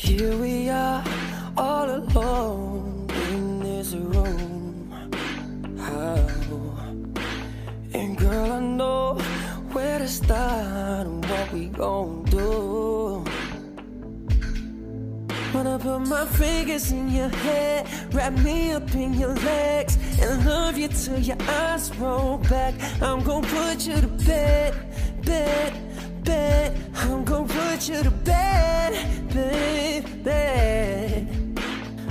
Here we are, all alone in this room. How? And girl, I know where to start and what we gon' do. Wanna put my fingers in your hair, wrap me up in your legs, and love you till your eyes roll back. I'm gon' put you to bed, bed, bed. I'm gon' put you to bed, baby.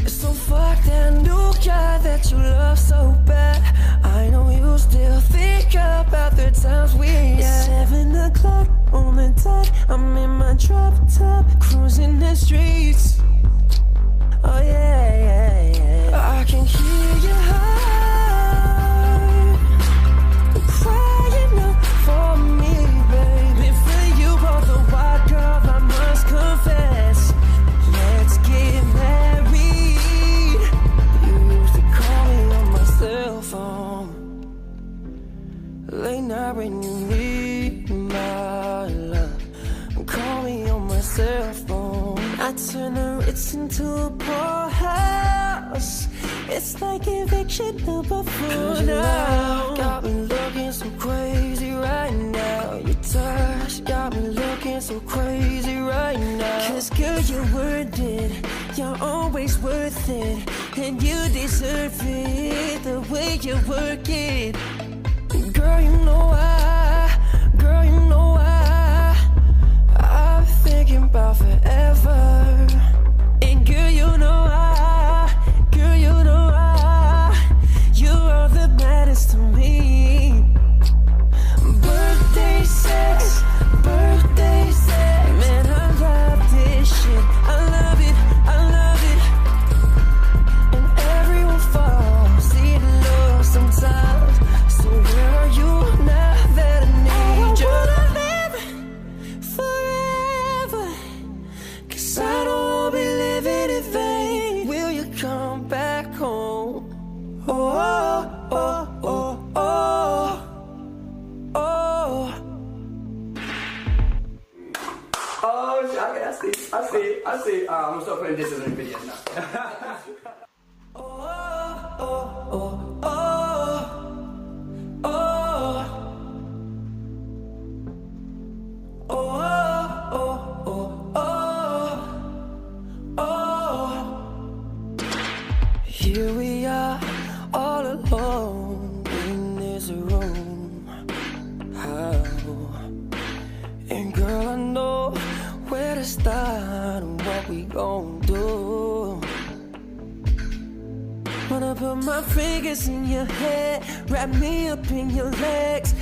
So fuck that new guy that you love so bad. I know you still think about the times we had. 7 o'clock on the dot, I'm in my drop top, cruising the streets. Oh yeah, yeah, yeah. I can hear your heart crying out for me, baby. For you, all the wild girl, I must confess. Let's get married. You used to call me on my cell phone late night when you need my love. Call me on my cell phone. I turn the Ritz into a poorhouse. It's like eviction number 4 now. Got me looking so crazy right now. Your touch got me looking so crazy right now. 'Cause girl, you're worth it. You're always worth it. And you deserve it the way you work it. Girl, you know why. Girl, you know why. I'm thinking about forever. And girl, you know why. Girl, you know why. You are the baddest to me. Birthday sex, birthday sex. Man, I love this shit. I love it, I love it. And everyone falls in love sometimes. So where are you now that I need you? I wanna live forever, 'cause I don't wanna be living in vain. Will you come back home? Oh, oh, oh, oh, oh, oh. Oh, okay, I see. I'm gonna start putting this in the videos now. Oh, oh, oh, oh, oh. Oh, oh, oh, oh, oh. Here we are, all alone in this room. How? And girl, I know where to start and what we gon' do. Wanna put my fingers in your hair, wrap me up in your legs.